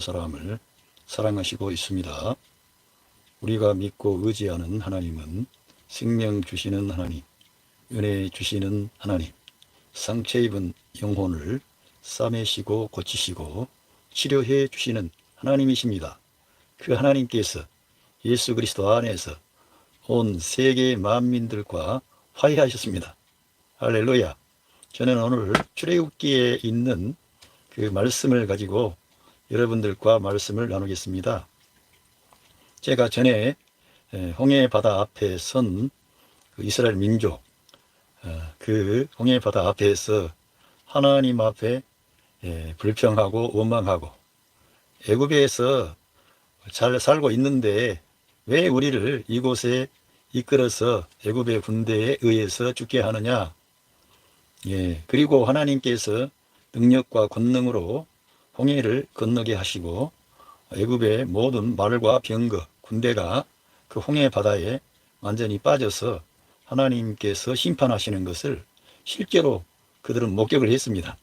사람을 사랑하시고 있습니다. 우리가 믿고 의지하는 하나님은 생명 주시는 하나님, 은혜 주시는 하나님, 상처 입은 영혼을 싸매시고 고치시고 치료해 주시는 하나님이십니다. 그 하나님께서 예수 그리스도 안에서 온 세계 만민들과 화해하셨습니다. 할렐루야. 저는 오늘 출애굽기에 있는 그 말씀을 가지고 여러분들과 말씀을 나누겠습니다. 제가 전에 홍해 바다 앞에 선 그 이스라엘 민족, 그 홍해 바다 앞에서 하나님 앞에 불평하고 원망하고 애굽에서 잘 살고 있는데 왜 우리를 이곳에 이끌어서 애굽의 군대에 의해서 죽게 하느냐. 그리고 하나님께서 능력과 권능으로 홍해를 건너게 하시고 애굽의 모든 말과 병거, 군대가 그 홍해 바다에 완전히 빠져서 하나님께서 심판하시는 것을 실제로 그들은 목격을 했습니다.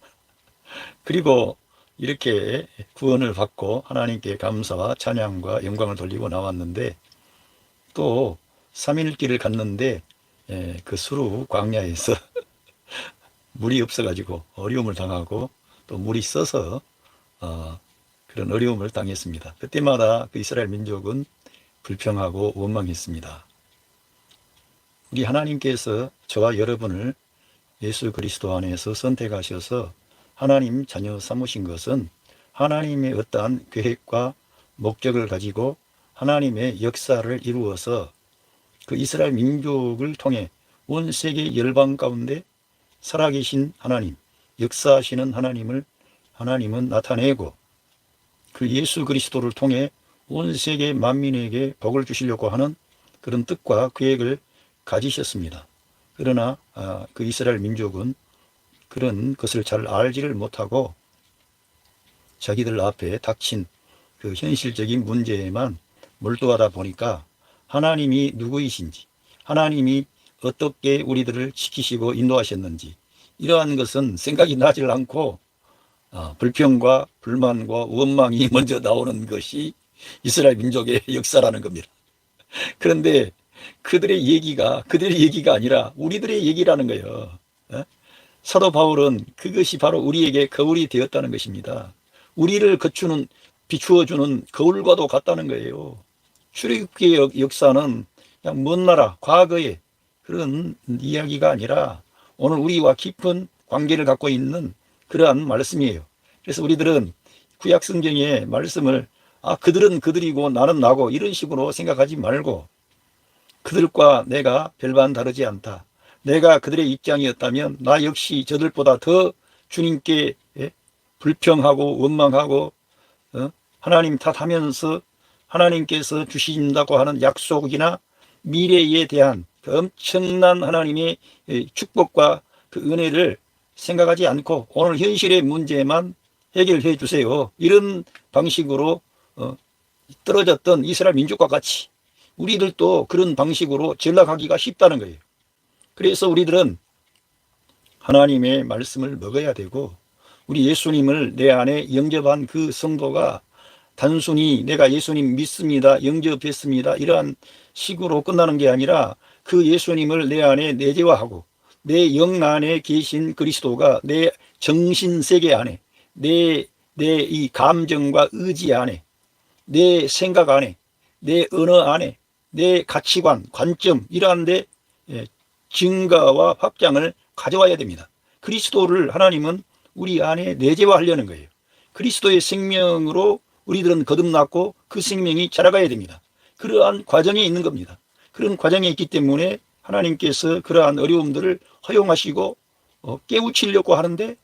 그리고 이렇게 구원을 받고 하나님께 감사와 찬양과 영광을 돌리고 나왔는데 또 3일 길을 갔는데 그 수루 광야에서 물이 없어가지고 어려움을 당하고 또 물이 써서 그런 어려움을 당했습니다. 그때마다 그 이스라엘 민족은 불평하고 원망했습니다. 우리 하나님께서 저와 여러분을 예수 그리스도 안에서 선택하셔서 하나님 자녀 삼으신 것은 하나님의 어떠한 계획과 목적을 가지고 하나님의 역사를 이루어서 그 이스라엘 민족을 통해 온 세계 열방 가운데 살아계신 하나님, 역사하시는 하나님은 나타내고 그 예수 그리스도를 통해 온 세계 만민에게 복을 주시려고 하는 그런 뜻과 계획을 가지셨습니다. 그러나 그 이스라엘 민족은 그런 것을 잘 알지를 못하고 자기들 앞에 닥친 그 현실적인 문제에만 몰두하다 보니까 하나님이 누구이신지, 하나님이 어떻게 우리들을 지키시고 인도하셨는지 이러한 것은 생각이 나질 않고 불평과 불만과 원망이 먼저 나오는 것이 이스라엘 민족의 역사라는 겁니다. 그런데 그들의 얘기가 아니라 우리들의 얘기라는 거예요. 사도 바울은 그것이 바로 우리에게 거울이 되었다는 것입니다. 우리를 비추어주는 거울과도 같다는 거예요. 출애굽기의 역사는 그냥 먼 나라 과거의 그런 이야기가 아니라 오늘 우리와 깊은 관계를 갖고 있는 그러한 말씀이에요. 그래서 우리들은 구약 성경의 말씀을 그들은 그들이고 나는 나고 이런 식으로 생각하지 말고 그들과 내가 별반 다르지 않다. 내가 그들의 입장이었다면 나 역시 저들보다 더 주님께 불평하고 원망하고 하나님 탓하면서 하나님께서 주신다고 하는 약속이나 미래에 대한 그 엄청난 하나님의 축복과 그 은혜를 생각하지 않고 오늘 현실의 문제만 해결해 주세요. 이런 방식으로 떨어졌던 이스라엘 민족과 같이 우리들도 그런 방식으로 전락하기가 쉽다는 거예요. 그래서 우리들은 하나님의 말씀을 먹어야 되고 우리 예수님을 내 안에 영접한 그 성도가 단순히 내가 예수님 믿습니다, 영접했습니다 이러한 식으로 끝나는 게 아니라 그 예수님을 내 안에 내재화하고 내 영 안에 계신 그리스도가 내 정신세계 안에 내 이 감정과 의지 안에 내 생각 안에 내 언어 안에 내 가치관, 관점 이러한 데 증가와 확장을 가져와야 됩니다. 그리스도를 하나님은 우리 안에 내재화하려는 거예요. 그리스도의 생명으로 우리들은 거듭났고 그 생명이 자라가야 됩니다. 그러한 과정에 있는 겁니다. 그런 과정에 있기 때문에 하나님께서 그러한 어려움들을 허용하시고 깨우치려고 하는데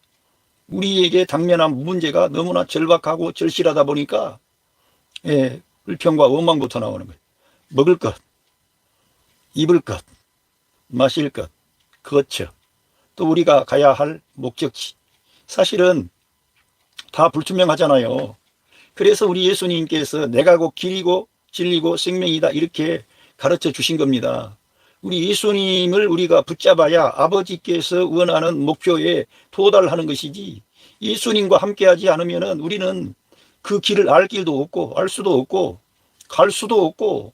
우리에게 당면한 문제가 너무나 절박하고 절실하다 보니까 불평과 원망부터 나오는 거예요. 먹을 것, 입을 것, 마실 것, 거처, 또 우리가 가야 할 목적지 사실은 다 불투명하잖아요. 그래서 우리 예수님께서 내가 곧 길이고 진리고 생명이다 이렇게 가르쳐 주신 겁니다. 우리 예수님을 우리가 붙잡아야 아버지께서 원하는 목표에 도달하는 것이지 예수님과 함께하지 않으면 우리는 그 길을 알 길도 없고 알 수도 없고 갈 수도 없고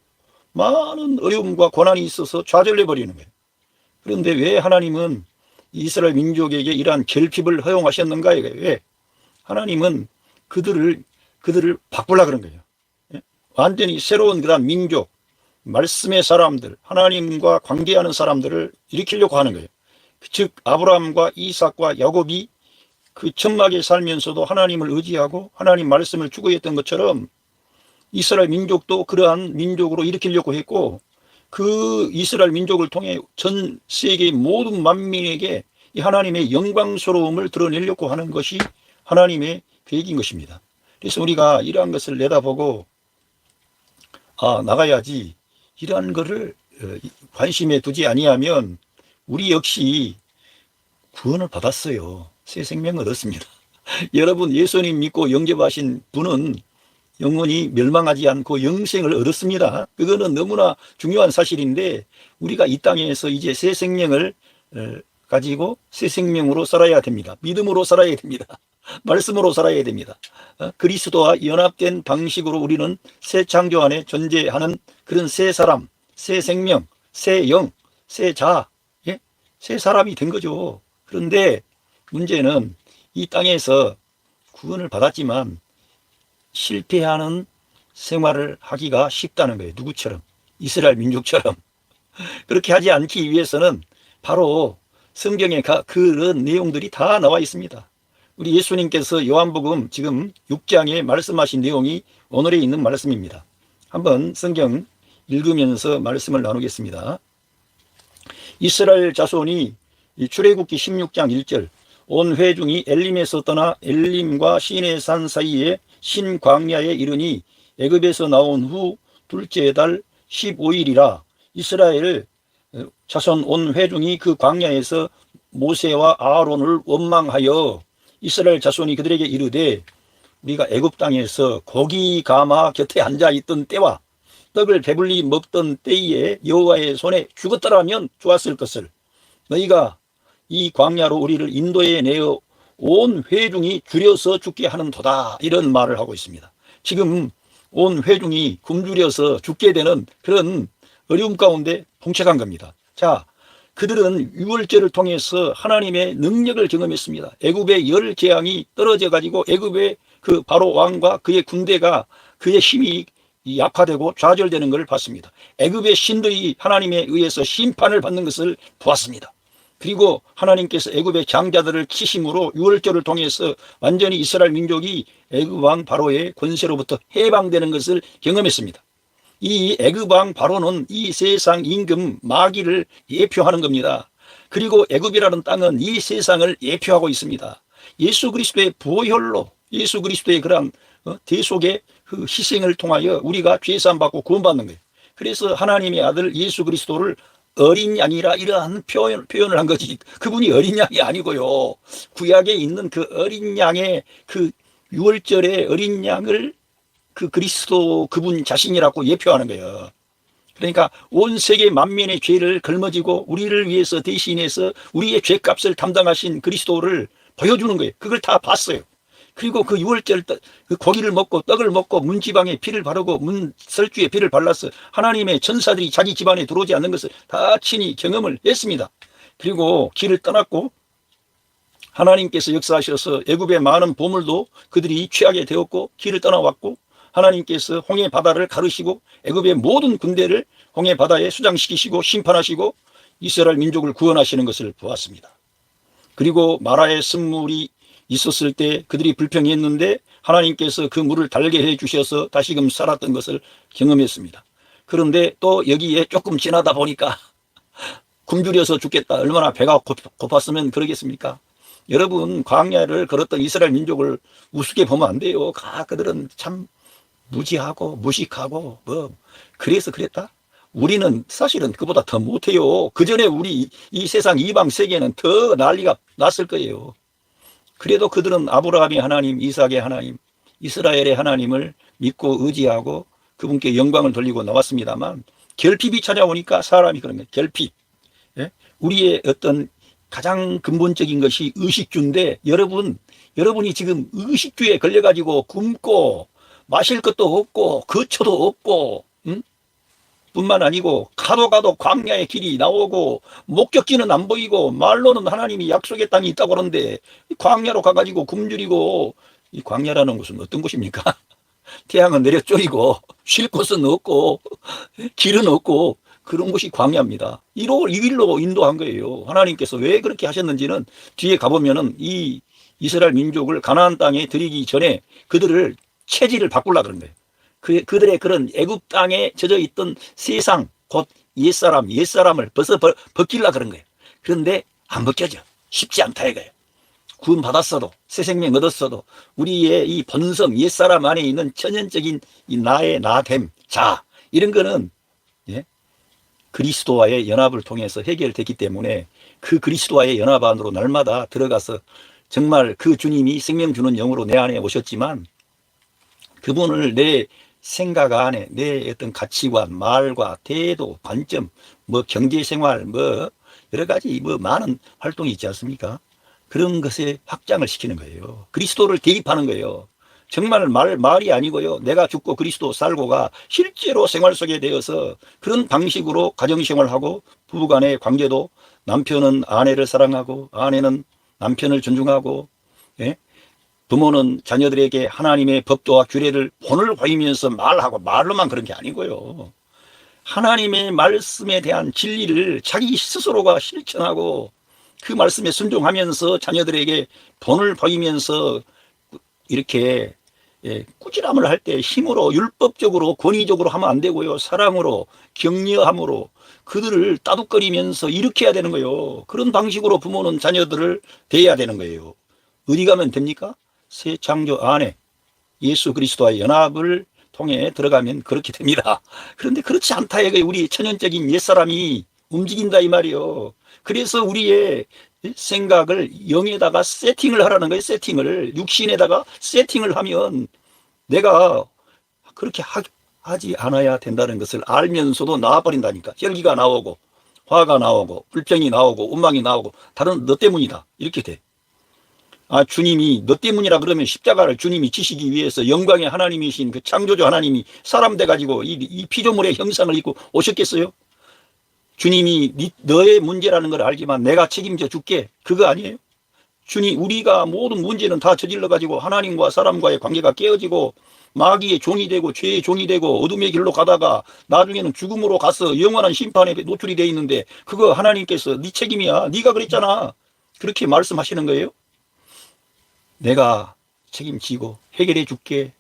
많은 어려움과 고난이 있어서 좌절해 버리는 거예요. 그런데 왜 하나님은 이스라엘 민족에게 이러한 결핍을 허용하셨는가? 왜? 하나님은 그들을 바꾸려 그런 거예요. 완전히 새로운 그런 민족, 말씀의 사람들, 하나님과 관계하는 사람들을 일으키려고 하는 거예요. 즉 아브라함과 이삭과 야곱이 그 천막에 살면서도 하나님을 의지하고 하나님 말씀을 추구했던 것처럼 이스라엘 민족도 그러한 민족으로 일으키려고 했고, 그 이스라엘 민족을 통해 전 세계 모든 만민에게 이 하나님의 영광스러움을 드러내려고 하는 것이 하나님의 계획인 것입니다. 그래서 우리가 이러한 것을 내다보고 나가야지, 이러한 것을 관심에 두지 아니하면 우리 역시 구원을 받았어요. 새 생명을 얻었습니다. 여러분, 예수님 믿고 영접하신 분은 영원히 멸망하지 않고 영생을 얻었습니다. 그거는 너무나 중요한 사실인데, 우리가 이 땅에서 이제 새 생명을 가지고 새 생명으로 살아야 됩니다. 믿음으로 살아야 됩니다. 말씀으로 살아야 됩니다. 그리스도와 연합된 방식으로 우리는 새 창조 안에 존재하는 그런 새 사람, 새 생명, 새 영, 새 자, 새 사람이 된 거죠. 그런데 문제는 이 땅에서 구원을 받았지만 실패하는 생활을 하기가 쉽다는 거예요. 누구처럼? 이스라엘 민족처럼. 그렇게 하지 않기 위해서는 바로 성경에 그런 내용들이 다 나와 있습니다. 우리 예수님께서 요한복음 지금 6장에 말씀하신 내용이 오늘에 있는 말씀입니다. 한번 성경 읽으면서 말씀을 나누겠습니다. 이스라엘 자손이 출애굽기 16장 1절, 온 회중이 엘림에서 떠나 엘림과 시내산 사이에 신광야에 이르니 애굽에서 나온 후 둘째 달 15일이라 이스라엘 자손 온 회중이 그 광야에서 모세와 아론을 원망하여 이스라엘 자손이 그들에게 이르되, 우리가 애굽 땅에서 고기 가마 곁에 앉아 있던 때와 떡을 배불리 먹던 때에 여호와의 손에 죽었더라면 좋았을 것을, 너희가 이 광야로 우리를 인도해 내어 온 회중이 줄여서 죽게 하는도다. 이런 말을 하고 있습니다. 지금 온 회중이 굶주려서 죽게 되는 그런 어려움 가운데 봉착한 겁니다. 자, 그들은 유월절을 통해서 하나님의 능력을 경험했습니다. 애굽의 열 재앙이 떨어져 가지고 애굽의 그 바로 왕과 그의 군대가, 그의 힘이 약화되고 좌절되는 것을 봤습니다. 애굽의 신들이 하나님에 의해서 심판을 받는 것을 보았습니다. 그리고 하나님께서 애굽의 장자들을 치심으로 유월절을 통해서 완전히 이스라엘 민족이 애굽 왕 바로의 권세로부터 해방되는 것을 경험했습니다. 이 애굽 왕 바로는 이 세상 임금 마귀를 예표하는 겁니다. 그리고 애굽이라는 땅은 이 세상을 예표하고 있습니다. 예수 그리스도의 보혈로, 예수 그리스도의 그러한 대속의 그 희생을 통하여 우리가 죄사함 받고 구원받는 거예요. 그래서 하나님의 아들 예수 그리스도를 어린 양이라 이러한 표현을 한 거지, 그분이 어린 양이 아니고요, 구약에 있는 그 어린 양의 그 유월절의 어린 양을 그 그리스도 그분 자신이라고 예표하는 거예요. 그러니까 온 세계 만민의 죄를 걸머지고 우리를 위해서 대신해서 우리의 죄값을 담당하신 그리스도를 보여주는 거예요. 그걸 다 봤어요. 그리고 그 유월절 그 고기를 먹고 떡을 먹고 문지방에 피를 바르고 문설주에 피를 발라서 하나님의 천사들이 자기 집안에 들어오지 않는 것을 다 친히 경험을 했습니다. 그리고 길을 떠났고 하나님께서 역사하셔서 애굽의 많은 보물도 그들이 취하게 되었고 길을 떠나왔고, 하나님께서 홍해 바다를 가르시고 애굽의 모든 군대를 홍해 바다에 수장시키시고 심판하시고 이스라엘 민족을 구원하시는 것을 보았습니다. 그리고 마라의 쓴물이 있었을 때 그들이 불평했는데 하나님께서 그 물을 달게 해 주셔서 다시금 살았던 것을 경험했습니다. 그런데 또 여기에 조금 지나다 보니까 굶주려서 죽겠다, 얼마나 배가 고팠으면 그러겠습니까? 여러분, 광야를 걸었던 이스라엘 민족을 우습게 보면 안 돼요. 그들은 참 무지하고 무식하고 그래서 그랬다? 우리는 사실은 그보다 더 못해요. 그 전에 우리 이 세상 이방 세계는 더 난리가 났을 거예요. 그래도 그들은 아브라함의 하나님, 이삭의 하나님, 이스라엘의 하나님을 믿고 의지하고 그분께 영광을 돌리고 나왔습니다만, 결핍이 찾아오니까 사람이 그런 거예요. 결핍. 우리의 어떤 가장 근본적인 것이 의식주인데 여러분이 지금 의식주에 걸려가지고 굶고 마실 것도 없고 거처도 없고 뿐만 아니고 가도 광야의 길이 나오고 목적지는 안 보이고 말로는 하나님이 약속의 땅이 있다고 하는데 광야로 가가지고 굶주리고, 이 광야라는 곳은 어떤 곳입니까? 태양은 내려 쪼이고 쉴 곳은 없고 길은 없고 그런 곳이 광야입니다. 이 길로 인도한 거예요. 하나님께서 왜 그렇게 하셨는지는 뒤에 가보면은 이 이스라엘 민족을 가나안 땅에 들이기 전에 그들을 체질을 바꾸려 그런 거예요. 그들의 그런 애굽 땅에 젖어 있던 세상, 곧 옛사람을 벗기려 그런 거예요. 그런데 안 벗겨져. 쉽지 않다 이거예요. 구원 받았어도, 새 생명 얻었어도 우리의 이 본성, 옛사람 안에 있는 천연적인 이 나의 나됨, 자, 이런 거는 그리스도와의 연합을 통해서 해결됐기 때문에 그 그리스도와의 연합 안으로 날마다 들어가서 정말 그 주님이 생명 주는 영으로 내 안에 오셨지만 그분을 내 생각 안에 내 어떤 가치관, 말과 태도, 관점, 경제생활, 여러 가지 많은 활동이 있지 않습니까? 그런 것에 확장을 시키는 거예요. 그리스도를 대입하는 거예요. 정말 말이 아니고요. 내가 죽고 그리스도 살고가 실제로 생활 속에 되어서 그런 방식으로 가정생활하고 부부간의 관계도 남편은 아내를 사랑하고 아내는 남편을 존중하고, 부모는 자녀들에게 하나님의 법도와 규례를 본을 보이면서 말하고, 말로만 그런 게 아니고요. 하나님의 말씀에 대한 진리를 자기 스스로가 실천하고 그 말씀에 순종하면서 자녀들에게 본을 보이면서 이렇게 꾸지람을 할 때 힘으로, 율법적으로, 권위적으로 하면 안 되고요. 사랑으로, 격려함으로 그들을 따둑거리면서 이렇게 해야 되는 거예요. 그런 방식으로 부모는 자녀들을 대해야 되는 거예요. 어디 가면 됩니까? 새 창조 안에 예수 그리스도와의 연합을 통해 들어가면 그렇게 됩니다. 그런데 그렇지 않다 이거예요. 우리 천연적인 옛사람이 움직인다 이 말이에요. 그래서 우리의 생각을 영에다가 세팅을 하라는 거예요. 세팅을, 육신에다가 세팅을 하면 내가 그렇게 하지 않아야 된다는 것을 알면서도 나와버린다니까. 혈기가 나오고 화가 나오고 불평이 나오고 원망이 나오고, 다른 너 때문이다 이렇게 돼. 주님이 너 때문이라 그러면 십자가를 주님이 지시기 위해서 영광의 하나님이신 그 창조주 하나님이 사람 돼가지고 이 피조물의 형상을 입고 오셨겠어요? 주님이 너의 문제라는 걸 알지만 내가 책임져 줄게, 그거 아니에요? 우리가 모든 문제는 다 저질러 가지고 하나님과 사람과의 관계가 깨어지고 마귀의 종이 되고 죄의 종이 되고 어둠의 길로 가다가 나중에는 죽음으로 가서 영원한 심판에 노출이 돼 있는데, 그거 하나님께서 네 책임이야, 네가 그랬잖아, 그렇게 말씀하시는 거예요. 내가 책임지고 해결해 줄게.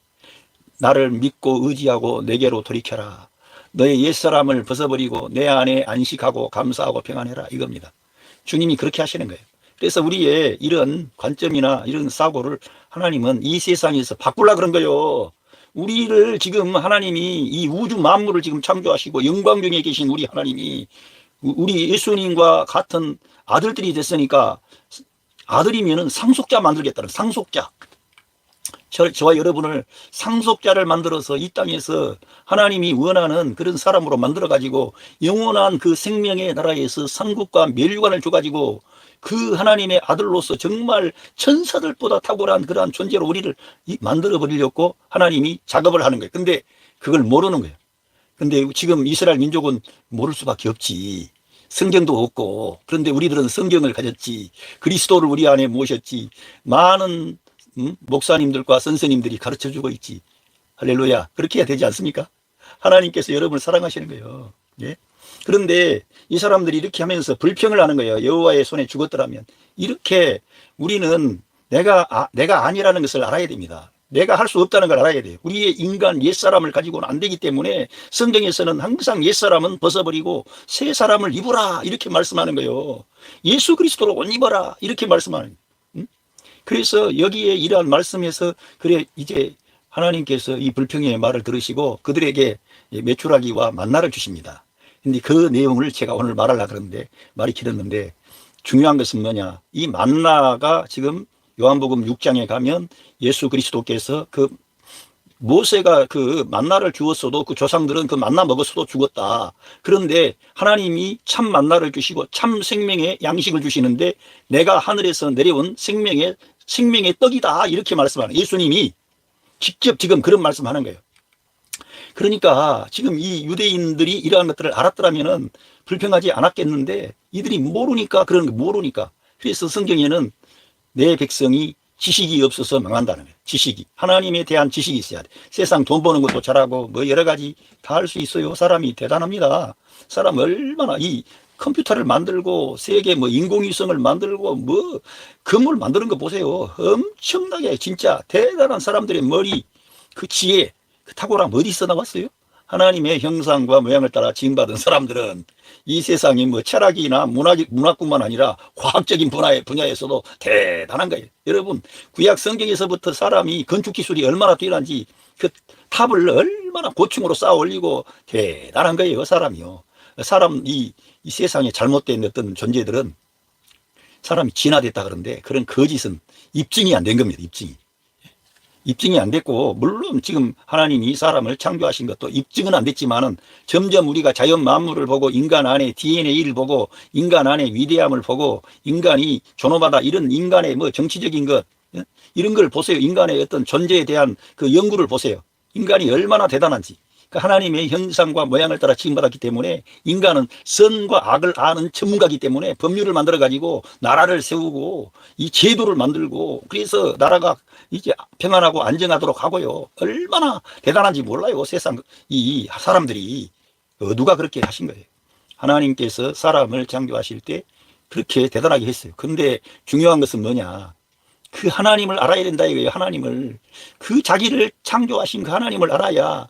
나를 믿고 의지하고 내게로 돌이켜라. 너의 옛사람을 벗어버리고 내 안에 안식하고 감사하고 평안해라, 이겁니다. 주님이 그렇게 하시는 거예요. 그래서 우리의 이런 관점이나 이런 사고를 하나님은 이 세상에서 바꾸려 그런 거예요. 우리를 지금 하나님이 이 우주 만물을 지금 창조하시고 영광 중에 계신 우리 하나님이 우리 예수님과 같은 아들들이 됐으니까, 아들이면은 상속자 만들겠다는, 상속자. 저와 여러분을 상속자를 만들어서 이 땅에서 하나님이 원하는 그런 사람으로 만들어가지고 영원한 그 생명의 나라에서 상급과 멸류관을 줘가지고 그 하나님의 아들로서 정말 천사들보다 탁월한 그러한 존재로 우리를 만들어버리려고 하나님이 작업을 하는 거예요. 근데 그걸 모르는 거예요. 근데 지금 이스라엘 민족은 모를 수밖에 없지. 성경도 없고, 그런데 우리들은 성경을 가졌지, 그리스도를 우리 안에 모셨지, 많은 목사님들과 선생님들이 가르쳐주고 있지. 할렐루야. 그렇게 해야 되지 않습니까? 하나님께서 여러분을 사랑하시는 거예요. 그런데 이 사람들이 이렇게 하면서 불평을 하는 거예요. 여호와의 손에 죽었더라면. 이렇게 우리는 내가 아니라는 것을 알아야 됩니다. 내가 할 수 없다는 걸 알아야 돼요. 우리의 인간 옛사람을 가지고는 안 되기 때문에 성경에서는 항상 옛사람은 벗어버리고 새 사람을 입으라 이렇게 말씀하는 거예요. 예수 그리스도로 옷 입어라 이렇게 말씀하는 거예요. 그래서 여기에 이러한 말씀에서 그래 이제 하나님께서 이 불평의 말을 들으시고 그들에게 메추라기와 만나를 주십니다. 근데 그 내용을 제가 오늘 말하려고 그러는데 말이 길었는데, 중요한 것은 뭐냐, 이 만나가 지금 요한복음 6장에 가면 예수 그리스도께서 그 모세가 그 만나를 주었어도 그 조상들은 그 만나 먹었어도 죽었다. 그런데 하나님이 참 만나를 주시고 참 생명의 양식을 주시는데 내가 하늘에서 내려온 생명의 떡이다. 이렇게 말씀하는 예수님이 직접 지금 그런 말씀하는 거예요. 그러니까 지금 이 유대인들이 이러한 것들을 알았더라면은 불평하지 않았겠는데 이들이 모르니까 그런 거 모르니까. 그래서 성경에는 내 백성이 지식이 없어서 망한다는 거예요. 지식이. 하나님에 대한 지식이 있어야 돼. 세상 돈 버는 것도 잘하고 뭐 여러 가지 다 할 수 있어요. 사람이 대단합니다. 사람 얼마나 이 컴퓨터를 만들고 세계 뭐 인공위성을 만들고 뭐 건물 만드는 거 보세요. 엄청나게 진짜 대단한 사람들의 머리 그 지혜 그 탁월함 어디서 나왔어요? 하나님의 형상과 모양을 따라 지음받은 사람들은 이 세상이 뭐 철학이나 문학뿐만 아니라 과학적인 분야에서도 대단한 거예요. 여러분, 구약 성경에서부터 사람이 건축 기술이 얼마나 뛰어난지 그 탑을 얼마나 고층으로 쌓아 올리고 대단한 거예요, 사람이요. 이 세상에 잘못된 어떤 존재들은 사람이 진화됐다 그러는데 그런 거짓은 입증이 안 된 겁니다, 입증이 안 됐고, 물론 지금 하나님이 사람을 창조하신 것도 입증은 안 됐지만은 점점 우리가 자연 만물을 보고 인간 안에 DNA를 보고 인간 안에 위대함을 보고 인간이 존엄하다 이런 인간의 뭐 정치적인 것 이런 걸 보세요. 인간의 어떤 존재에 대한 그 연구를 보세요. 인간이 얼마나 대단한지. 그 하나님의 형상과 모양을 따라 지음받았기 때문에 인간은 선과 악을 아는 전문가이기 때문에 법률을 만들어 가지고 나라를 세우고 이 제도를 만들고 그래서 나라가 이제 평안하고 안정하도록 하고요. 얼마나 대단한지 몰라요. 세상 이 사람들이 누가 그렇게 하신 거예요. 하나님께서 사람을 창조하실 때 그렇게 대단하게 했어요. 근데 중요한 것은 뭐냐? 그 하나님을 알아야 된다 이거예요. 하나님을 그 자기를 창조하신 그 하나님을 알아야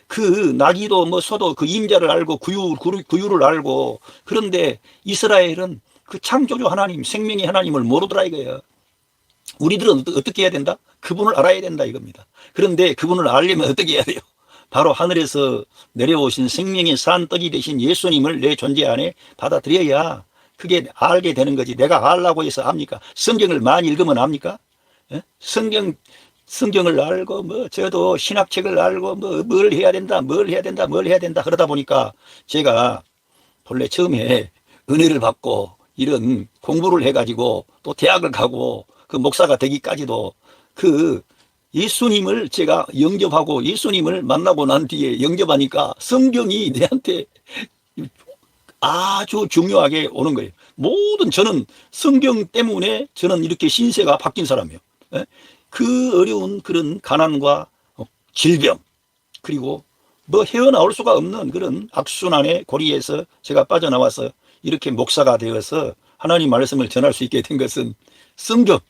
그 나귀도 뭐 소도 그 임자를 알고 구유를 알고 그런데 이스라엘은 그 창조주 하나님 생명의 하나님을 모르더라 이거예요. 우리들은 어떻게 해야 된다? 그분을 알아야 된다 이겁니다. 그런데 그분을 알려면 어떻게 해야 돼요? 바로 하늘에서 내려오신 생명의 산 떡이 되신 예수님을 내 존재 안에 받아들여야 그게 알게 되는 거지. 내가 알라고 해서 압니까? 성경을 많이 읽으면 압니까? 성경을 알고 뭐 저도 신학책을 알고 뭐 뭘 해야 된다 그러다 보니까 제가 본래 처음에 은혜를 받고 이런 공부를 해가지고 또 대학을 가고 그 목사가 되기까지도 그 예수님을 제가 영접하고 예수님을 만나고 난 뒤에 영접하니까 성경이 내한테 아주 중요하게 오는 거예요. 저는 성경 때문에 저는 이렇게 신세가 바뀐 사람이에요. 그 어려운 그런 가난과 질병 그리고 뭐 헤어나올 수가 없는 그런 악순환의 고리에서 제가 빠져나와서 이렇게 목사가 되어서 하나님 말씀을 전할 수 있게 된 것은 성경,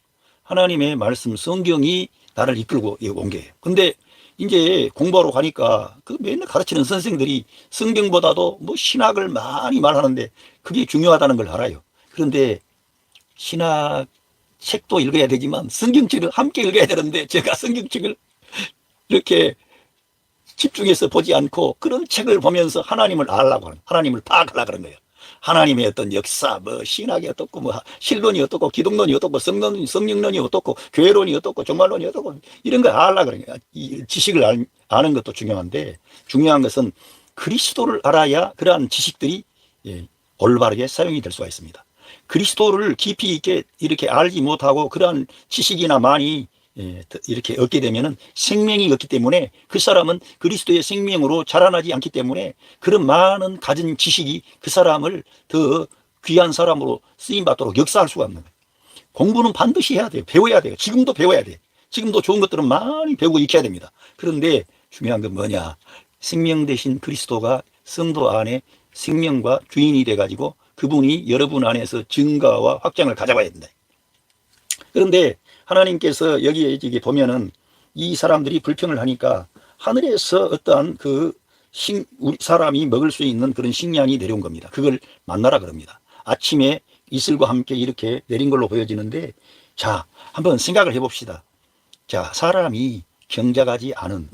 하나님의 말씀 성경이 나를 이끌고 온 거예요. 근데 이제 공부하러 가니까 그 맨날 가르치는 선생들이 성경보다도 뭐 신학을 많이 말하는데 그게 중요하다는 걸 알아요. 그런데 신학 책도 읽어야 되지만 성경책을 함께 읽어야 되는데 제가 성경책을 이렇게 집중해서 보지 않고 그런 책을 보면서 하나님을 하나님을 파악하려고 그런 거예요. 하나님의 어떤 역사, 뭐 신학이 어떻고, 뭐 신론이 어떻고, 기독론이 어떻고, 성령론이 어떻고, 교회론이 어떻고, 종말론이 어떻고 이런 걸 알려고 그런 거예요. 이 지식을 아는 것도 중요한데 중요한 것은 그리스도를 알아야 그러한 지식들이 올바르게 사용이 될 수가 있습니다. 그리스도를 깊이 있게 이렇게 알지 못하고 그러한 지식이나 많이 이렇게 얻게 되면은 생명이 없기 때문에 그 사람은 그리스도의 생명으로 자라나지 않기 때문에 그런 많은 가진 지식이 그 사람을 더 귀한 사람으로 쓰임받도록 역사할 수가 없는 거예요. 공부는 반드시 해야 돼요. 배워야 돼요. 지금도 배워야 돼. 지금도 좋은 것들은 많이 배우고 익혀야 됩니다. 그런데 중요한 건 뭐냐? 생명 대신 그리스도가 성도 안에 생명과 주인이 돼가지고 그분이 여러분 안에서 증가와 확장을 가져가야 된다. 그런데 하나님께서 여기에 보면은 이 사람들이 불평을 하니까 하늘에서 어떠한 우리 사람이 먹을 수 있는 그런 식량이 내려온 겁니다. 그걸 만나라 그럽니다. 아침에 이슬과 함께 이렇게 내린 걸로 보여지는데 자, 한번 생각을 해봅시다. 자, 사람이 경작하지 않은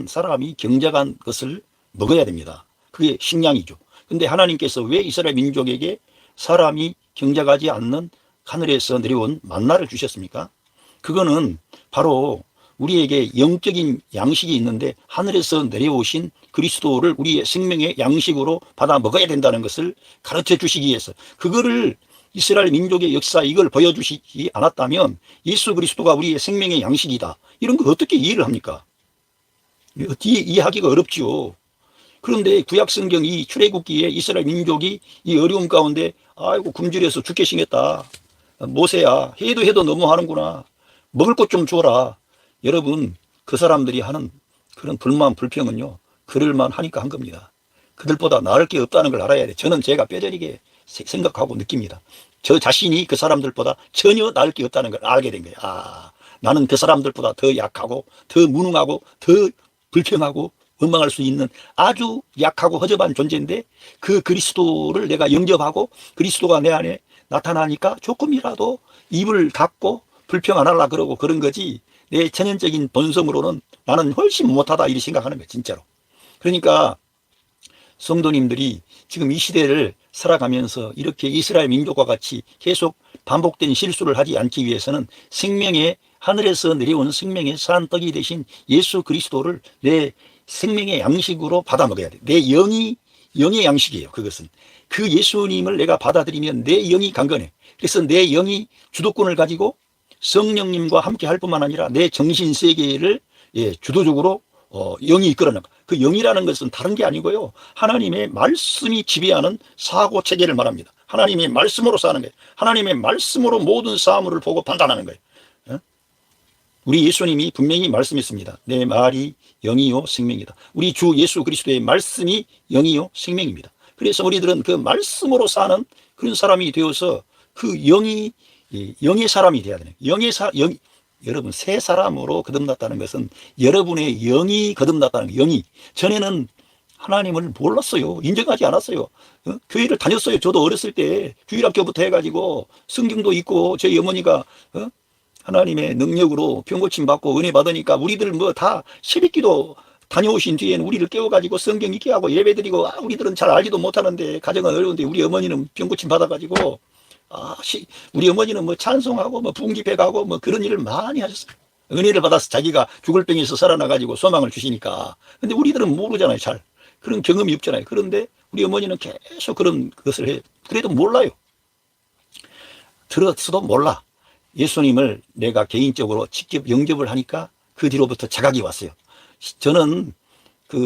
사람이 경작한 것을 먹어야 됩니다. 그게 식량이죠. 근데 하나님께서 왜 이스라엘 민족에게 사람이 경작하지 않는 하늘에서 내려온 만나를 주셨습니까? 그거는 바로 우리에게 영적인 양식이 있는데 하늘에서 내려오신 그리스도를 우리의 생명의 양식으로 받아 먹어야 된다는 것을 가르쳐 주시기 위해서, 그거를 이스라엘 민족의 역사 이걸 보여주시지 않았다면 예수 그리스도가 우리의 생명의 양식이다, 이런 거 어떻게 이해를 합니까? 어떻게 이해하기가 어렵지요. 그런데 구약성경 이 출애굽기에 이스라엘 민족이 이 어려움 가운데 아이고 굶주려서 죽게 생겼다, 모세야 해도 너무 하는구나, 먹을 것 좀 줘라. 여러분, 그 사람들이 하는 그런 불만 불평은요, 그럴만 하니까 한 겁니다. 그들보다 나을 게 없다는 걸 알아야 돼. 저는 제가 뼈저리게 생각하고 느낍니다. 저 자신이 그 사람들보다 전혀 나을 게 없다는 걸 알게 된 거예요. 아, 나는 그 사람들보다 더 약하고 더 무능하고 더 불평하고 원망할 수 있는 아주 약하고 허접한 존재인데, 그 그리스도를 내가 영접하고 그리스도가 내 안에 나타나니까 조금이라도 입을 닫고 불평 안 하려고 그러고 그런 거지, 내 천연적인 본성으로는 나는 훨씬 못하다 이렇게 생각하는 거예요, 진짜로. 그러니까 성도님들이 지금 이 시대를 살아가면서 이렇게 이스라엘 민족과 같이 계속 반복된 실수를 하지 않기 위해서는 생명의, 하늘에서 내려온 생명의 산떡이 되신 예수 그리스도를 내 생명의 양식으로 받아 먹어야 돼. 내 영의 양식이에요. 그것은 그 예수님을 내가 받아들이면 내 영이 강건해. 그래서 내 영이 주도권을 가지고 성령님과 함께 할 뿐만 아니라 내 정신 세계를 주도적으로 영이 이끌어나가. 그 영이라는 것은 다른 게 아니고요, 하나님의 말씀이 지배하는 사고 체계를 말합니다. 하나님의 말씀으로 사는 거예요. 하나님의 말씀으로 모든 사물을 보고 판단하는 거예요. 우리 예수님이 분명히 말씀했습니다. 내 말이 영이요 생명이다. 우리 주 예수 그리스도의 말씀이 영이요 생명입니다. 그래서 우리들은 그 말씀으로 사는 그런 사람이 되어서 그 영의 사람이 되어야 되는 거예요. 여러분, 새 사람으로 거듭났다는 것은 여러분의 영이 거듭났다는 거예요. 영이. 전에는 하나님을 몰랐어요. 인정하지 않았어요. 교회를 다녔어요. 저도 어렸을 때 주일학교부터 해가지고 성경도 있고, 저희 어머니가 하나님의 능력으로 병고침 받고 은혜 받으니까 우리들 뭐 다 새벽기도 다녀오신 뒤에는 우리를 깨워가지고 성경 읽게 하고 예배드리고, 우리들은 잘 알지도 못하는데, 가정은 어려운데 우리 어머니는 병고침 받아가지고 우리 어머니는 뭐 찬송하고 뭐 부흥집회 가고 뭐 그런 일을 많이 하셨어요. 은혜를 받아서 자기가 죽을 병에서 살아나가지고 소망을 주시니까. 근데 우리들은 모르잖아요. 잘 그런 경험이 없잖아요. 그런데 우리 어머니는 계속 그런 것을 해요. 그래도 몰라요. 들었어도 몰라. 예수님을 내가 개인적으로 직접 영접을 하니까 그 뒤로부터 자각이 왔어요. 저는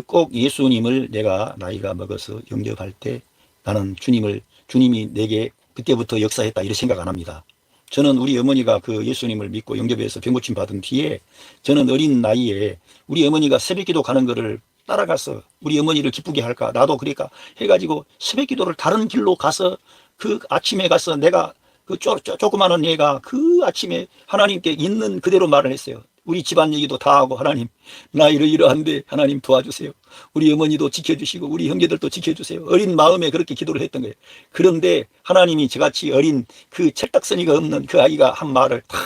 꼭 예수님을 내가 나이가 먹어서 영접할 때 나는 주님이 내게 그때부터 역사했다 이렇게 생각 안 합니다. 저는 우리 어머니가 그 예수님을 믿고 영접해서 병고침 받은 뒤에, 저는 어린 나이에 우리 어머니가 새벽기도 가는 거를 따라가서 우리 어머니를 기쁘게 할까, 나도 그러니까 해가지고 새벽기도를 다른 길로 가서 그 아침에 가서 내가 그 조그마한 얘가 그 아침에 하나님께 있는 그대로 말을 했어요. 우리 집안 얘기도 다 하고, 하나님 나 이러한데 하나님 도와주세요. 우리 어머니도 지켜주시고 우리 형제들도 지켜주세요. 어린 마음에 그렇게 기도를 했던 거예요. 그런데 하나님이 저같이 어린 그 철딱서니가 없는 그 아이가 한 말을 다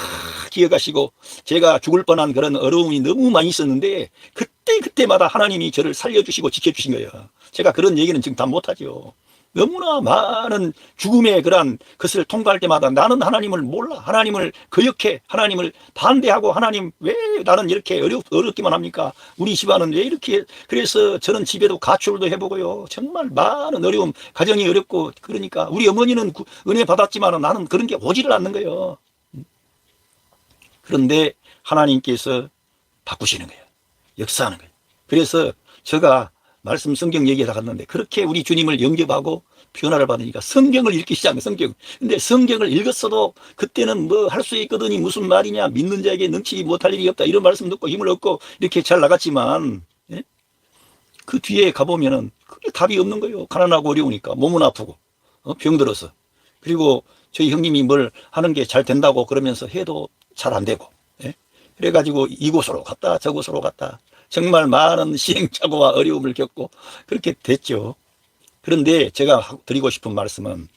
기억하시고, 제가 죽을 뻔한 그런 어려움이 너무 많이 있었는데 그때마다 하나님이 저를 살려주시고 지켜주신 거예요. 제가 그런 얘기는 지금 다 못하죠. 너무나 많은 죽음의 그러한 것을 통과할 때마다 나는 하나님을 몰라, 하나님을 거역해, 하나님을 반대하고, 하나님 왜 나는 이렇게 어렵기만 합니까? 우리 집안은 왜 이렇게. 그래서 저는 집에도 가출도 해보고요, 정말 많은 어려움, 가정이 어렵고. 그러니까 우리 어머니는 은혜 받았지만 나는 그런 게 오지를 않는 거예요. 그런데 하나님께서 바꾸시는 거예요. 역사하는 거예요. 그래서 제가 말씀 성경 얘기하다 갔는데, 그렇게 우리 주님을 영접하고 변화를 받으니까 성경을 읽기 시작한 거예요. 성경. 근데 성경을 읽었어도 그때는 뭐 할 수 있거든이 무슨 말이냐, 믿는 자에게 능치 못할 일이 없다, 이런 말씀 듣고 힘을 얻고 이렇게 잘 나갔지만, 그 뒤에 가보면은 그게 답이 없는 거예요. 가난하고 어려우니까, 몸은 아프고 병들어서. 그리고 저희 형님이 뭘 하는 게 잘 된다고 그러면서 해도 잘 안 되고, 그래가지고 이곳으로 갔다 저곳으로 갔다 정말 많은 시행착오와 어려움을 겪고 그렇게 됐죠. 그런데 제가 드리고 싶은 말씀은,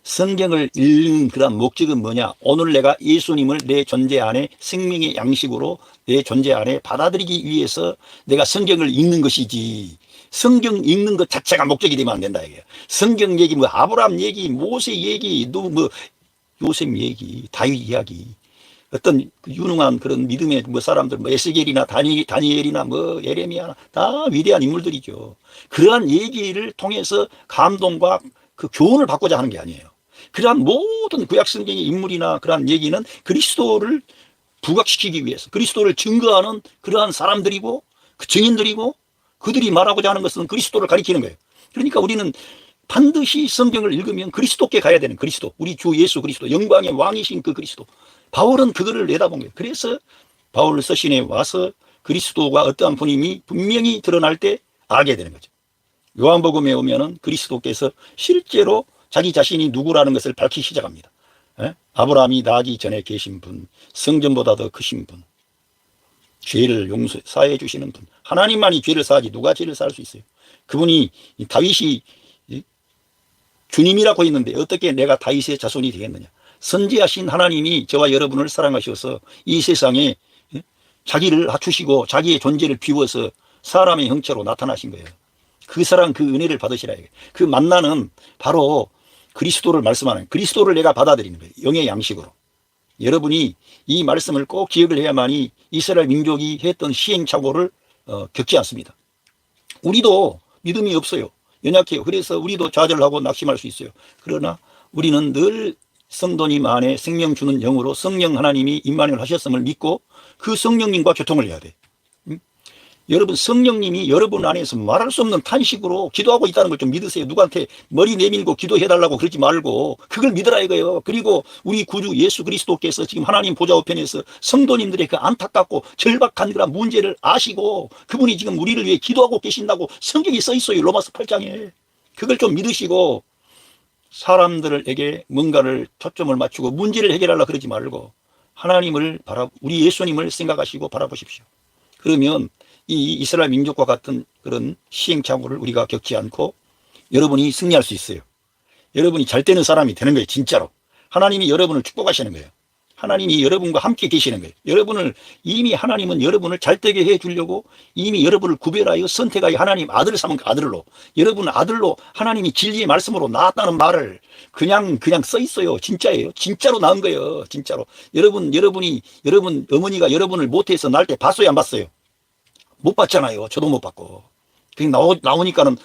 성경을 읽는 그런 목적은 뭐냐? 오늘 내가 예수님을 내 존재 안에 생명의 양식으로 내 존재 안에 받아들이기 위해서 내가 성경을 읽는 것이지, 성경 읽는 것 자체가 목적이 되면 안 된다 이게요. 성경 얘기, 뭐 아브라함 얘기, 모세 얘기, 요셉 얘기, 다윗 이야기, 어떤 그 유능한 그런 믿음의 뭐 사람들, 뭐 에스겔이나 다니엘이나 뭐 예레미야나 다 위대한 인물들이죠. 그러한 얘기를 통해서 감동과 그 교훈을 받고자 하는 게 아니에요. 그러한 모든 구약 성경의 인물이나 그러한 얘기는 그리스도를 부각시키기 위해서 그리스도를 증거하는 그러한 사람들이고 그 증인들이고 그들이 말하고자 하는 것은 그리스도를 가리키는 거예요. 그러니까 우리는 반드시 성경을 읽으면 그리스도께 가야 되는 그리스도, 우리 주 예수 그리스도, 영광의 왕이신 그 그리스도. 바울은 그거를 내다본 거예요. 그래서 바울 서신에 와서 그리스도가 어떠한 분임이 분명히 드러날 때 알게 되는 거죠. 요한복음에 오면은 그리스도께서 실제로 자기 자신이 누구라는 것을 밝히기 시작합니다. 아브라함이 나기 전에 계신 분, 성전보다 더 크신 분, 죄를 사해 주시는 분, 하나님만이 죄를 사하지 누가 죄를 사할 수 있어요? 그분이 다윗이 주님이라고 했는데 어떻게 내가 다윗의 자손이 되겠느냐? 선지하신 하나님이 저와 여러분을 사랑하셔서 이 세상에 자기를 갖추시고 자기의 존재를 비워서 사람의 형체로 나타나신 거예요. 그 사랑, 그 은혜를 받으시라. 그 만나는 바로 그리스도를 말씀하는, 그리스도를 내가 받아들이는 거예요. 영의 양식으로. 여러분이 이 말씀을 꼭 기억을 해야만이 이스라엘 민족이 했던 시행착오를 겪지 않습니다. 우리도 믿음이 없어요. 연약해요. 그래서 우리도 좌절하고 낙심할 수 있어요. 그러나 우리는 늘 성도님 안에 생명 주는 영으로 성령 하나님이 임만을 하셨음을 믿고 그 성령님과 교통을 해야 돼. 여러분, 성령님이 여러분 안에서 말할 수 없는 탄식으로 기도하고 있다는 걸 좀 믿으세요. 누구한테 머리 내밀고 기도해달라고 그러지 말고 그걸 믿으라 이거예요. 그리고 우리 구주 예수 그리스도께서 지금 하나님 보좌 우편에서 성도님들의 그 안타깝고 절박한 그런 문제를 아시고 그분이 지금 우리를 위해 기도하고 계신다고 성경이 써 있어요. 로마서 8장에. 그걸 좀 믿으시고 사람들에게 뭔가를 초점을 맞추고 문제를 해결하려고 그러지 말고 하나님을 우리 예수님을 생각하시고 바라보십시오. 그러면 이 이스라엘 민족과 같은 그런 시행착오를 우리가 겪지 않고 여러분이 승리할 수 있어요. 여러분이 잘 되는 사람이 되는 거예요. 진짜로. 하나님이 여러분을 축복하시는 거예요. 하나님이 여러분과 함께 계시는 거예요. 이미 하나님은 여러분을 잘 되게 해주려고 이미 여러분을 구별하여 선택하여 하나님 아들을 삼은 그 아들로, 여러분 아들로 하나님이 진리의 말씀으로 낳았다는 말을 그냥 써 있어요. 진짜예요. 진짜로 낳은 거예요. 진짜로. 여러분 어머니가 여러분을 모태에서 낳을 때 봤어요, 안 봤어요? 못 봤잖아요. 저도 못 봤고. 그냥 나오니까는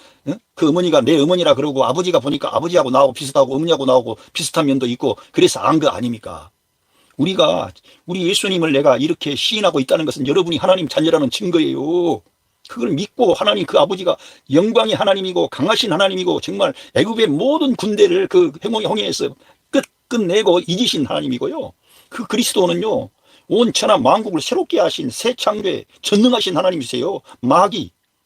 그 어머니가 내 어머니라 그러고 아버지가 보니까 아버지하고 나하고 비슷하고 어머니하고 나하고 비슷한 면도 있고 그래서 안 거 아닙니까? 우리 예수님을 내가 이렇게 시인하고 있다는 것은 여러분이 하나님 자녀라는 증거예요. 그걸 믿고 하나님 그 아버지가 영광의 하나님이고 강하신 하나님이고 정말 애굽의 모든 군대를 그 홍해에서 끝내고 이기신 하나님이고요. 그 그리스도는요. 온 천하 만국을 새롭게 하신 새 창조에 전능하신 하나님이세요.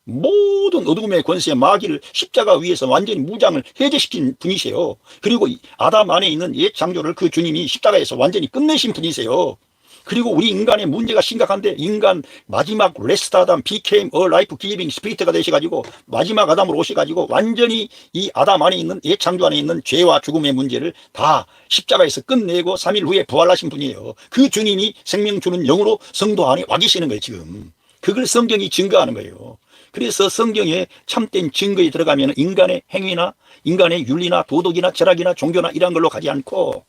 모든 어둠의 권세의 마귀를 십자가 위에서 완전히 무장을 해제시킨 분이세요. 그리고 아담 안에 있는 옛 창조를 그 주님이 십자가에서 완전히 끝내신 분이세요. 그리고 우리 인간의 문제가 심각한데 인간 마지막 레스트 아담 became a life giving spirit가 되셔가지고 마지막 아담으로 오셔가지고 완전히 이 아담 안에 있는 옛 창조 안에 있는 죄와 죽음의 문제를 다 십자가에서 끝내고 3일 후에 부활하신 분이에요. 그 주님이 생명 주는 영으로 성도 안에 와 계시는 거예요. 지금 그걸 성경이 증거하는 거예요. 그래서 성경에 참된 증거에 들어가면 인간의 행위나 인간의 윤리나 도덕이나 철학이나 종교나 이런 걸로 가지 않고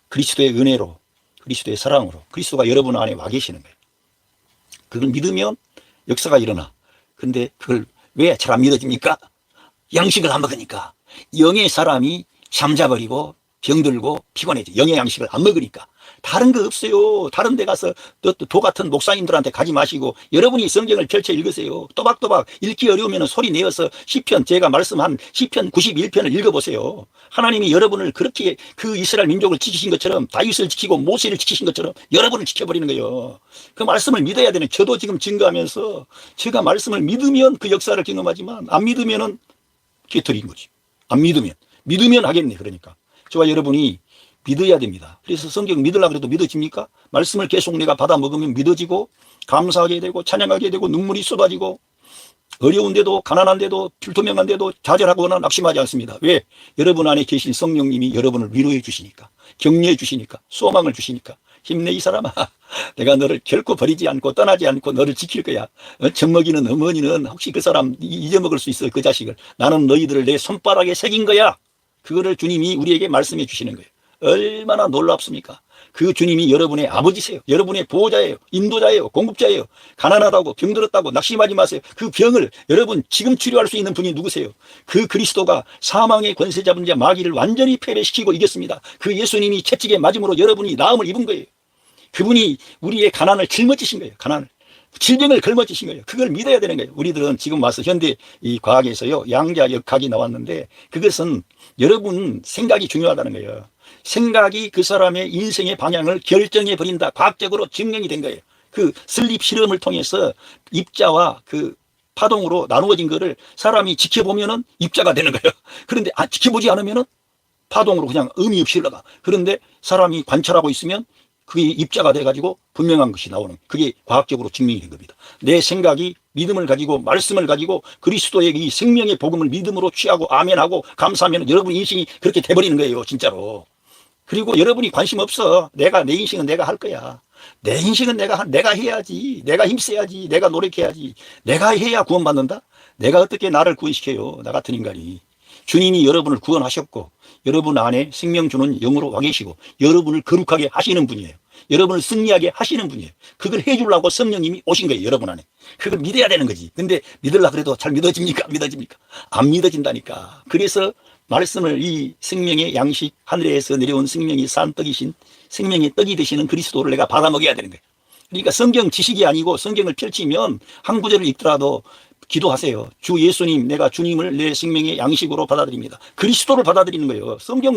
그리스도의 은혜로 그리스도의 사랑으로 그리스도가 여러분 안에 와 계시는 거예요. 그걸 믿으면 역사가 일어나. 근데 그걸 왜 잘 안 믿어집니까? 양식을 안 먹으니까. 영의 사람이 잠자버리고 병들고 피곤해져. 영의 양식을 안 먹으니까. 다른 거 없어요. 다른 데 가서 도 같은 목사님들한테 가지 마시고 여러분이 성경을 펼쳐 읽으세요. 또박또박 읽기 어려우면 소리 내어서 시편, 제가 말씀한 시편 91편을 읽어보세요. 하나님이 여러분을 그렇게 그 이스라엘 민족을 지키신 것처럼 다윗을 지키고 모세를 지키신 것처럼 여러분을 지켜버리는 거예요. 그 말씀을 믿어야 되는, 저도 지금 증거하면서 제가 말씀을 믿으면 그 역사를 경험하지만 안 믿으면은 깨트린 거지. 안 믿으면 하겠네. 그러니까 저와 여러분이 믿어야 됩니다. 그래서 성경 믿으려고 해도 믿어집니까? 말씀을 계속 내가 받아 먹으면 믿어지고 감사하게 되고 찬양하게 되고 눈물이 쏟아지고 어려운데도 가난한데도 불투명한데도 좌절하거나 낙심하지 않습니다. 왜? 여러분 안에 계신 성령님이 여러분을 위로해 주시니까, 격려해 주시니까, 소망을 주시니까. 힘내 이 사람아, 내가 너를 결코 버리지 않고 떠나지 않고 너를 지킬 거야. 젖먹이는 어머니는 혹시 그 사람 잊어먹을 수 있어. 그 자식을. 나는 너희들을 내 손바닥에 새긴 거야. 그거를 주님이 우리에게 말씀해 주시는 거예요. 얼마나 놀랍습니까? 그 주님이 여러분의 아버지세요. 여러분의 보호자예요. 인도자예요. 공급자예요. 가난하다고 병들었다고 낙심하지 마세요. 그 병을 여러분 지금 치료할 수 있는 분이 누구세요? 그 그리스도가 사망의 권세 잡은 자 마귀를 완전히 패배시키고 이겼습니다. 그 예수님이 채찍에 맞음으로 여러분이 나음을 입은 거예요. 그분이 우리의 가난을 짊어지신 거예요. 가난을. 질병을 짊어지신 거예요. 그걸 믿어야 되는 거예요. 우리들은 지금 와서 현대 이 과학에서요, 양자역학이 나왔는데 그것은 여러분 생각이 중요하다는 거예요. 생각이 그 사람의 인생의 방향을 결정해 버린다. 과학적으로 증명이 된 거예요. 그 슬립 실험을 통해서 입자와 그 파동으로 나누어진 거를 사람이 지켜보면은 입자가 되는 거예요. 그런데 지켜보지 않으면은 파동으로 그냥 의미 없이 흘러가. 그런데 사람이 관찰하고 있으면 그게 입자가 돼가지고 분명한 것이 나오는, 그게 과학적으로 증명이 된 겁니다. 내 생각이 믿음을 가지고 말씀을 가지고 그리스도의 이 생명의 복음을 믿음으로 취하고 아멘하고 감사하면 여러분 인생이 그렇게 돼버리는 거예요. 진짜로. 그리고 여러분이 관심 없어. 내 인생은 내가 할 거야. 내 인생은 내가 해야지. 내가 힘써야지. 내가 노력해야지. 내가 해야 구원받는다? 내가 어떻게 나를 구원시켜요? 나 같은 인간이. 주님이 여러분을 구원하셨고 여러분 안에 생명 주는 영으로 와 계시고 여러분을 거룩하게 하시는 분이에요. 여러분을 승리하게 하시는 분이에요. 그걸 해주려고 성령님이 오신 거예요. 여러분 안에. 그걸 믿어야 되는 거지. 근데 믿으려고 그래도 잘 믿어집니까? 믿어집니까? 안 믿어진다니까. 그래서 말씀을, 이 생명의 양식, 하늘에서 내려온 생명이 산 떡이신, 생명의 떡이 되시는 그리스도를 내가 받아 먹여야 되는 거예요. 그러니까 성경 지식이 아니고 성경을 펼치면 한 구절을 읽더라도 기도하세요. 주 예수님, 내가 주님을 내 생명의 양식으로 받아들입니다. 그리스도를 받아들이는 거예요. 성경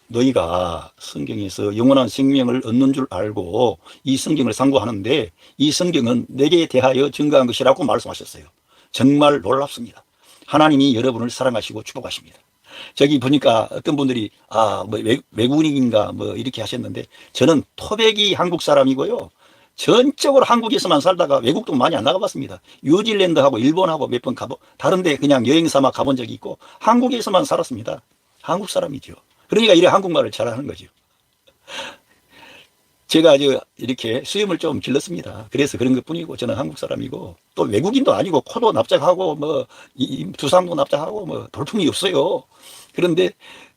너희가 성경에서 영원한 생명을 얻는 줄 알고 이 성경을 상고하는데 이 성경은 내게 대하여 증거한 것이라고 말씀하셨어요. 정말 놀랍습니다. 하나님이 여러분을 사랑하시고 축복하십니다. 저기 보니까 어떤 분들이 외국인인가 이렇게 하셨는데 저는 토백이 한국 사람이고요. 전적으로 한국에서만 살다가 외국도 많이 안 나가봤습니다. 뉴질랜드하고 일본하고 몇 번 다른데 그냥 여행 삼아 가본 적이 있고 한국에서만 살았습니다. 한국 사람이죠. 그러니까 이래 한국말을 잘하는 거죠. 제가 이렇게 수염을 좀 길렀습니다. 그래서 그런 것 뿐이고 저는 한국 사람이고 또 외국인도 아니고 코도 납작하고 두상도 납작하고 돌풍이 없어요. 그런데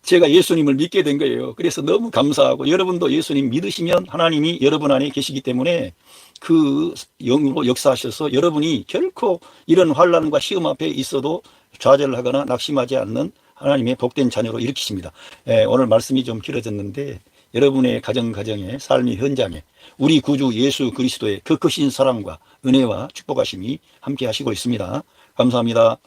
제가 예수님을 믿게 된 거예요. 그래서 너무 감사하고 여러분도 예수님 믿으시면 하나님이 여러분 안에 계시기 때문에 그 영으로 역사하셔서 여러분이 결코 이런 환난과 시험 앞에 있어도 좌절하거나 낙심하지 않는 하나님의 복된 자녀로 일으키십니다. 오늘 말씀이 좀 길어졌는데 여러분의 가정의 삶의 현장에 우리 구주 예수 그리스도의 그 크신 사랑과 은혜와 축복하심이 함께 하시고 있습니다. 감사합니다.